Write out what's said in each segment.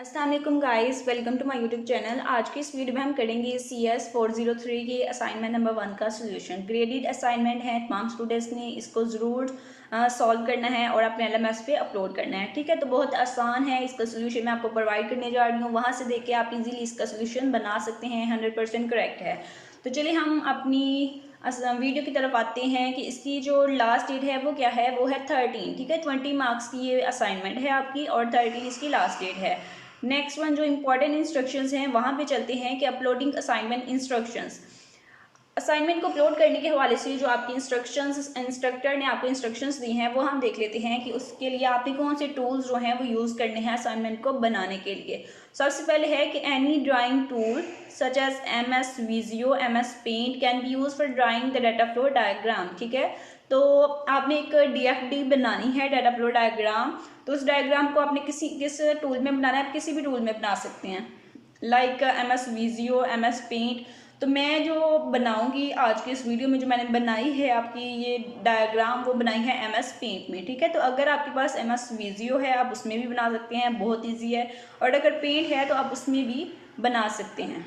अस्सलाम वालेकुम guys, welcome to my YouTube channel. आज की इस वीडियो में हम करेंगे CS 403 की असाइनमेंट नंबर 1 का सोल्यूशन। ग्रेडेड असाइनमेंट है, तमाम स्टूडेंट्स ने इसको ज़रूर सॉल्व करना है और अपने LMS पे अपलोड करना है। ठीक है, तो बहुत आसान है। इसका सोल्यूशन मैं आपको प्रोवाइड करने जा रही हूँ, वहाँ से देख के आप इजीली इसका सोल्यूशन बना सकते हैं। 100% करेक्ट है। तो चलिए हम अपनी वीडियो की तरफ आते हैं कि इसकी जो लास्ट डेट है वो क्या है। वो है 13। ठीक है, 20 मार्क्स की ये असाइनमेंट है आपकी और 13 इसकी लास्ट डेट है। नेक्स्ट वन जो इंपॉर्टेंट इंस्ट्रक्शंस हैं वहाँ पे चलते हैं कि अपलोडिंग असाइनमेंट इंस्ट्रक्शंस। असाइनमेंट को अपलोड करने के हवाले से जो आपकी इंस्ट्रक्टर ने आपको इंस्ट्रक्शंस दी हैं वो हम देख लेते हैं कि उसके लिए आपने कौन से टूल्स जो हैं वो यूज़ करने हैं असाइनमेंट को बनाने के लिए। सबसे पहले है कि any drawing tool such as MS Visio, MS Paint can be use for drawing the data flow diagram. ठीक है, तो आपने एक DFD बनानी है, डाटा फ्लो डायग्राम। तो उस डायग्राम को आपने किस टूल में बनाना है, आप किसी भी टूल में बना सकते हैं, like MS Visio, MS Paint। तो मैं जो बनाऊंगी आज की इस वीडियो में, जो मैंने बनाई है आपकी ये डायग्राम, वो बनाई है MS Paint में। ठीक है, तो अगर आपके पास MS Visio है आप उसमें भी बना सकते हैं, बहुत ईजी है। और अगर पेंट है तो आप उसमें भी बना सकते हैं।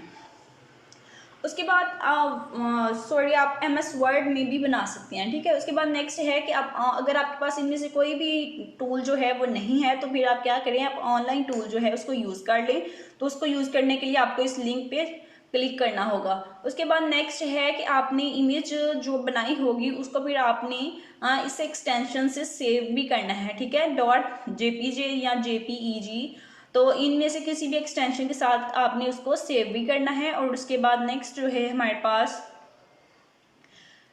उसके बाद आप MS वर्ड में भी बना सकते हैं। ठीक है, उसके बाद नेक्स्ट है कि आप अगर आपके पास इनमें से कोई भी टूल जो है वो नहीं है तो फिर आप क्या करें, आप ऑनलाइन टूल जो है उसको यूज़ कर लें। तो उसको यूज़ करने के लिए आपको इस लिंक पे क्लिक करना होगा। उसके बाद नेक्स्ट है कि आपने इमेज जो बनाई होगी उसको फिर आपने इस एक्सटेंशन से सेव भी करना है। ठीक है, .jpg या JPEG, तो इनमें से किसी भी एक्सटेंशन के साथ आपने उसको सेव भी करना है। और उसके बाद नेक्स्ट जो है हमारे पास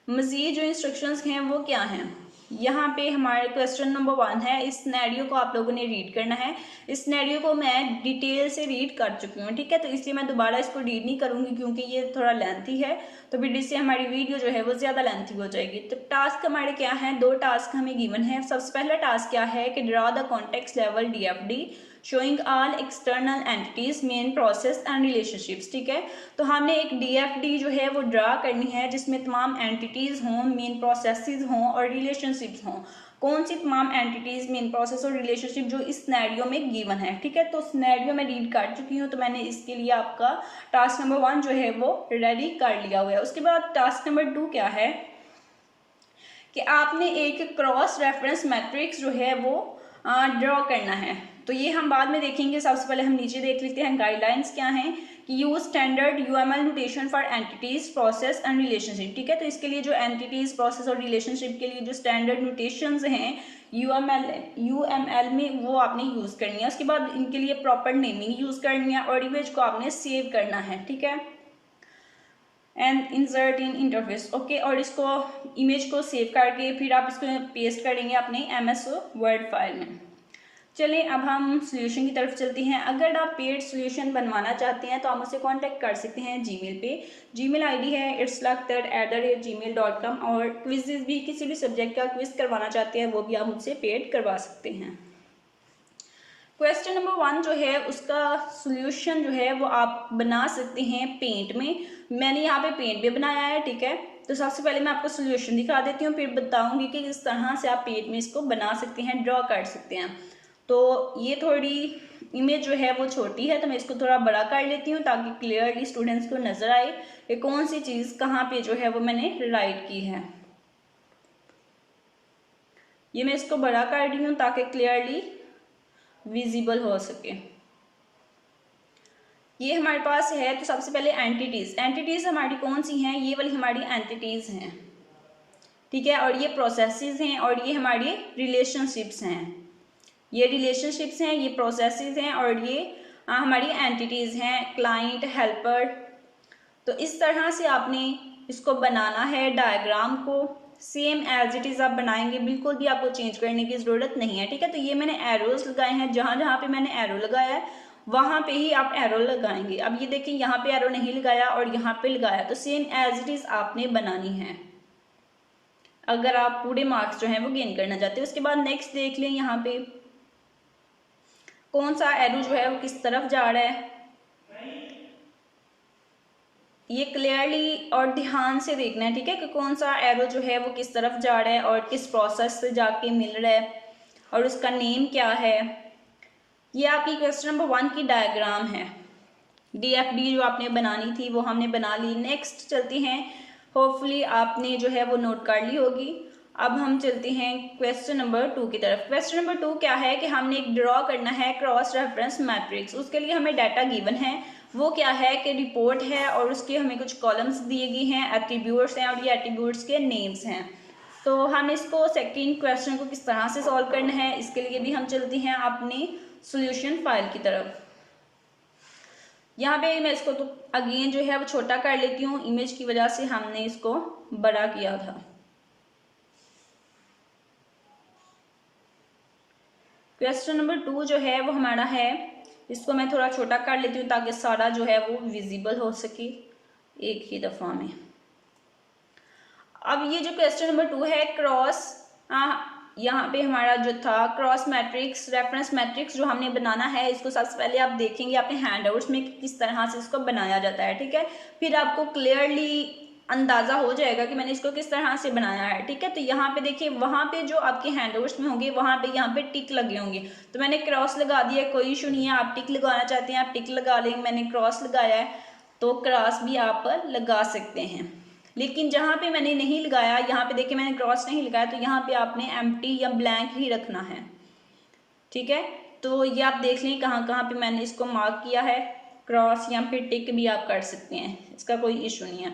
मज़ीद जो इंस्ट्रक्शंस हैं वो क्या हैं। यहाँ पे हमारे क्वेश्चन नंबर 1 है, इस सिनेरियो को आप लोगों ने रीड करना है। इस सिनेरियो को मैं डिटेल से रीड कर चुकी हूँ। ठीक है, तो इसलिए मैं दोबारा इसको रीड नहीं करूँगी क्योंकि ये थोड़ा लेंथी है, तो फिर इससे हमारी वीडियो जो है वो ज़्यादा लेंथी हो जाएगी। तो टास्क हमारे क्या हैं, 2 टास्क हमें गिवन है। सबसे पहला टास्क क्या है कि draw the context level DFD showing all external entities, main process and relationships. ठीक है, तो हमने एक DFD जो है वो ड्रा करनी है जिसमें तमाम एंटिटीज़ हों, मेन प्रोसेसेस हों और रिलेशनशिप्स हों। कौन सी तमाम एंटिटीज़, मेन प्रोसेस और रिलेशनशिप जो इस सिनेरियो में गिवन है। ठीक है, तो सिनेरियो मैं रीड कर चुकी हूँ, तो मैंने इसके लिए आपका टास्क नंबर 1 जो है वो रेडी कर लिया हुआ है। उसके बाद टास्क नंबर 2 क्या है कि आपने एक क्रॉस रेफरेंस मैट्रिक्स जो है वो ड्रॉ करना है। तो ये हम बाद में देखेंगे, सबसे पहले हम नीचे देख लेते हैं गाइडलाइंस क्या हैं कि use standard UML notation for entities, process and relationship. ठीक है, तो इसके लिए जो एंटिटीज, प्रोसेस और रिलेशनशिप के लिए जो स्टैंडर्ड नोटेशंस हैं UML में, वो आपने यूज़ करनी है। उसके बाद इनके लिए प्रॉपर नेमिंग यूज़ करनी है और इमेज को आपने सेव करना है। ठीक है, and insert in interface. Okay, और इसको इमेज को सेव करके फिर आप इसको पेस्ट करेंगे अपने MS वर्ड फाइल में। चलिए अब हम सोल्यूशन की तरफ चलते हैं। अगर आप पेड सोल्यूशन बनवाना चाहते हैं तो आप मुझसे कांटेक्ट कर सकते हैं जीमेल पे। जीमेल ID है itslakhdar@gmail.com। और क्विज़ भी, किसी भी सब्जेक्ट का क्विज़ करवाना चाहते हैं वो भी आप मुझसे पेड करवा सकते हैं। क्वेश्चन नंबर 1 जो है उसका सोल्यूशन जो है वो आप बना सकते हैं पेंट में। मैंने यहाँ पे पेंट भी बनाया है। ठीक है, तो सबसे पहले मैं आपको सोल्यूशन दिखा देती हूँ, फिर बताऊंगी कि किस तरह से आप पेंट में इसको बना सकते हैं, ड्रॉ कर सकते हैं। तो ये थोड़ी इमेज जो है वो छोटी है, तो मैं इसको थोड़ा बड़ा कर लेती हूँ ताकि क्लियरली स्टूडेंट्स को नज़र आए कि कौन सी चीज़ कहाँ पे जो है वो मैंने राइट की है। ये मैं इसको बड़ा कर रही हूँ ताकि क्लियरली विजिबल हो सके। ये हमारे पास है। तो सबसे पहले एंटिटीज़ हमारी कौन सी हैं, ये वाली हमारी एंटिटीज़ हैं। ठीक है, और ये प्रोसेसेस हैं और ये हमारी रिलेशनशिप्स हैं। ये रिलेशनशिप्स हैं, ये प्रोसेसेस हैं और ये हमारी एंटिटीज़ हैं, क्लाइंट, हेल्पर। तो इस तरह से आपने इसको बनाना है डायग्राम को। सेम एज इट इज़ आप बनाएंगे, बिल्कुल भी आपको चेंज करने की ज़रूरत नहीं है। ठीक है, तो ये मैंने एरोज लगाए हैं, जहाँ जहाँ पे मैंने एरो लगाया है वहाँ पे ही आप एरो लगाएंगे। अब ये देखिए, यहाँ पे एरो नहीं लगाया और यहाँ पे लगाया, तो सेम एज इट इज़ आपने बनानी है अगर आप पूरे मार्क्स जो हैं वो गेन करना चाहते हैं। उसके बाद नेक्स्ट देख लें, यहाँ पे कौन सा एरो जो है वो किस तरफ जा रहा है, ये क्लियरली और ध्यान से देखना है। ठीक है, कि कौन सा एरो जो है वो किस तरफ जा रहा है और किस प्रोसेस से जाके मिल रहा है और उसका नेम क्या है। ये आपकी क्वेश्चन नंबर 1 की डायग्राम है। DFD जो आपने बनानी थी वो हमने बना ली। नेक्स्ट चलती हैं, होपफुली आपने जो है वो नोट कर ली होगी। अब हम चलते हैं क्वेश्चन नंबर 2 की तरफ। क्वेश्चन नंबर 2 क्या है कि हमने एक ड्रॉ करना है क्रॉस रेफरेंस मैट्रिक्स। उसके लिए हमें डाटा गिवन है, वो क्या है कि रिपोर्ट है और उसके हमें कुछ कॉलम्स दिए गए हैं, एट्रीब्यूट्स हैं और ये एट्रीब्यूट्स के नेम्स हैं। तो हम इसको सेकंड क्वेश्चन को किस तरह से सॉल्व करना है, इसके लिए भी हम चलते हैं अपनी सॉल्यूशन फाइल की तरफ। यहाँ पे मैं इसको तो अगेन जो है वो छोटा कर लेती हूँ, इमेज की वजह से हमने इसको बड़ा किया था। क्वेश्चन नंबर 2 जो है वो हमारा है, इसको मैं थोड़ा छोटा कर लेती हूँ ताकि सारा जो है वो विजिबल हो सके एक ही दफ़ा में। अब ये जो क्वेश्चन नंबर 2 है क्रॉस, यहाँ पे हमारा जो था क्रॉस मैट्रिक्स रेफरेंस मैट्रिक्स जो हमने बनाना है, इसको सबसे पहले आप देखेंगे अपने हैंडआउट्स में किस तरह से इसको बनाया जाता है, ठीक है। फिर आपको क्लियरली अंदाज़ा हो जाएगा कि मैंने इसको किस तरह से बनाया है, ठीक है। तो यहाँ पे देखिए, वहाँ पे जो आपके हैंडआउट्स में होंगे वहाँ पे यहाँ पे टिक लगे होंगे, तो मैंने क्रॉस लगा दिया, कोई इशू नहीं है। आप टिक लगाना चाहते हैं आप टिक लगा लेंगे, मैंने क्रॉस लगाया है तो क्रॉस भी आप लगा सकते हैं। लेकिन जहाँ पे मैंने नहीं लगाया, यहाँ पे देखिए मैंने क्रॉस नहीं लगाया, तो यहाँ पे आपने एम्प्टी या ब्लैंक ही रखना है, ठीक है। तो ये आप देख लें कहाँ कहाँ पे मैंने इसको मार्क किया है, क्रॉस या फिर टिक भी आप कर सकते हैं, इसका कोई इशू नहीं है।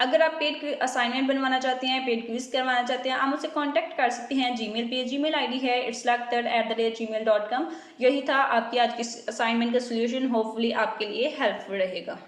अगर आप पेड असाइनमेंट बनवाना चाहते हैं, पेड क्विज करवाना चाहते हैं, आप मुझसे कांटेक्ट कर सकते हैं जीमेल पे। जीमेल आईडी है itslagthird@gmail.com। यही था आपकी आज की असाइनमेंट का सोल्यूशन, होपफुली आपके लिए हेल्पफुल रहेगा।